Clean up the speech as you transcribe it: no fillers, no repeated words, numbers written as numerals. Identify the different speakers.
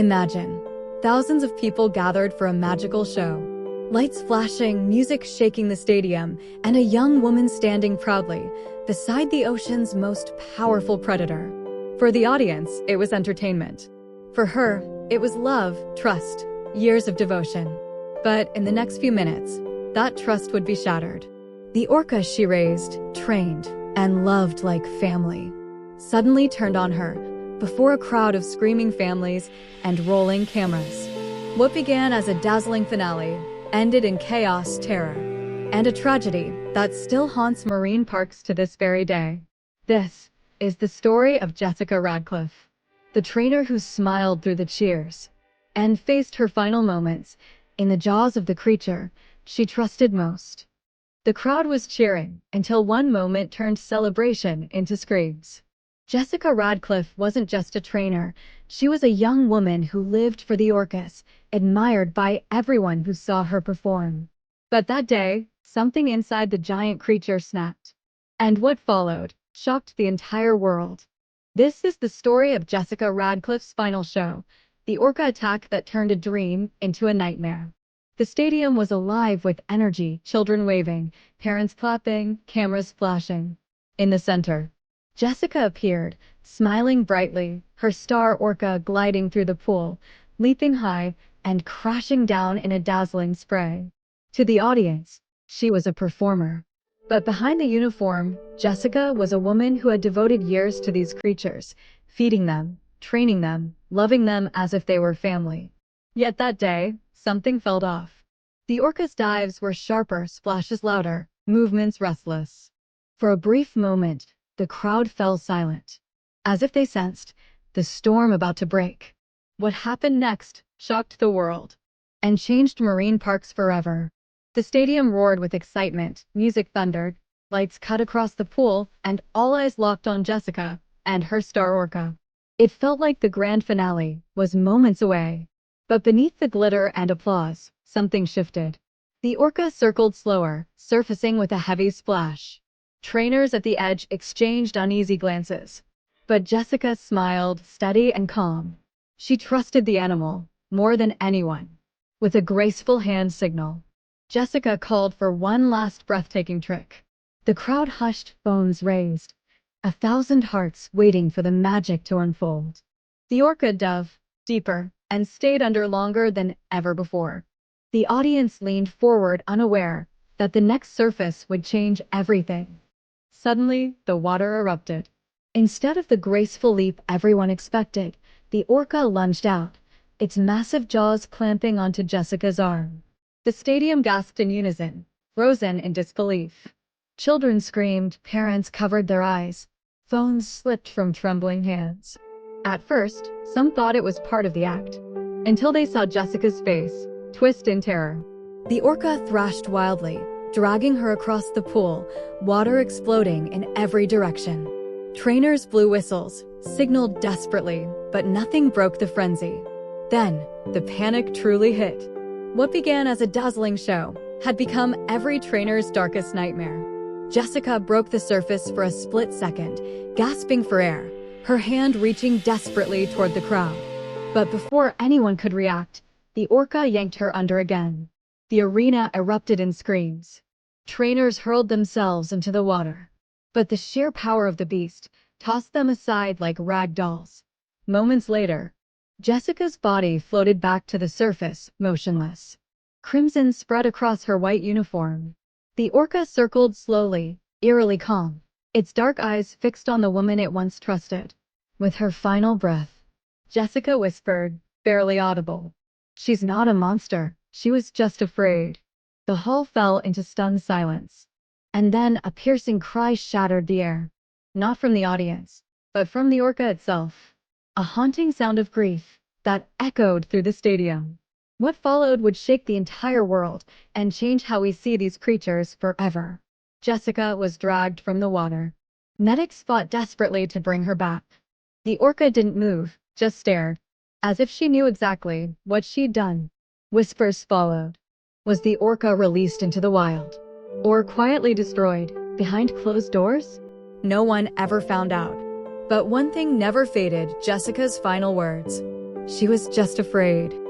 Speaker 1: Imagine, thousands of people gathered for a magical show. Lights flashing, music shaking the stadium, and a young woman standing proudly beside the ocean's most powerful predator. For the audience, it was entertainment. For her, it was love, trust, years of devotion. But in the next few minutes, that trust would be shattered. The orca she raised, trained, and loved like family suddenly turned on her before a crowd of screaming families and rolling cameras. What began as a dazzling finale ended in chaos, terror, and a tragedy that still haunts marine parks to this very day. This is the story of Jessica Radcliffe, the trainer who smiled through the cheers and faced her final moments in the jaws of the creature she trusted most. The crowd was cheering until one moment turned celebration into screams. Jessica Radcliffe wasn't just a trainer, she was a young woman who lived for the Orcas, admired by everyone who saw her perform. But that day, something inside the giant creature snapped. And what followed shocked the entire world. This is the story of Jessica Radcliffe's final show, the orca attack that turned a dream into a nightmare. The stadium was alive with energy, children waving, parents clapping, cameras flashing. In the center, Jessica appeared, smiling brightly, her star orca gliding through the pool, leaping high and crashing down in a dazzling spray. To the audience, she was a performer. But behind the uniform, Jessica was a woman who had devoted years to these creatures, feeding them, training them, loving them as if they were family. Yet that day, something felt off. The orca's dives were sharper, splashes louder, movements restless. For a brief moment, the crowd fell silent, as if they sensed the storm about to break. What happened next shocked the world and changed marine parks forever. The stadium roared with excitement, music thundered, lights cut across the pool, and all eyes locked on Jessica and her star orca. It felt like the grand finale was moments away. But beneath the glitter and applause, something shifted. The orca circled slower, surfacing with a heavy splash. Trainers at the edge exchanged uneasy glances. But Jessica smiled, steady and calm. She trusted the animal more than anyone. With a graceful hand signal, Jessica called for one last breathtaking trick. The crowd hushed, phones raised, 1,000 hearts waiting for the magic to unfold. The orca dove deeper and stayed under longer than ever before. The audience leaned forward, unaware that the next surface would change everything. Suddenly, the water erupted. Instead of the graceful leap everyone expected, the orca lunged out, its massive jaws clamping onto Jessica's arm. The stadium gasped in unison, frozen in disbelief. Children screamed, parents covered their eyes, phones slipped from trembling hands. At first, some thought it was part of the act, until they saw Jessica's face twist in terror. The orca thrashed wildly, dragging her across the pool, water exploding in every direction. Trainers blew whistles, signaled desperately, but nothing broke the frenzy. Then, the panic truly hit. What began as a dazzling show had become every trainer's darkest nightmare. Jessica broke the surface for a split second, gasping for air, her hand reaching desperately toward the crowd. But before anyone could react, the orca yanked her under again. The arena erupted in screams. Trainers hurled themselves into the water. But the sheer power of the beast tossed them aside like rag dolls. Moments later, Jessica's body floated back to the surface, motionless. Crimson spread across her white uniform. The orca circled slowly, eerily calm, its dark eyes fixed on the woman it once trusted. With her final breath, Jessica whispered, barely audible, "She's not a monster, she was just afraid." The hall fell into stunned silence. And then a piercing cry shattered the air. Not from the audience, but from the orca itself. A haunting sound of grief that echoed through the stadium. What followed would shake the entire world and change how we see these creatures forever. Jessica was dragged from the water. Medics fought desperately to bring her back. The orca didn't move, just stared, as if she knew exactly what she'd done. Whispers followed. Was the orca released into the wild, or quietly destroyed behind closed doors? No one ever found out. But one thing never faded: Jessica's final words. She was just afraid.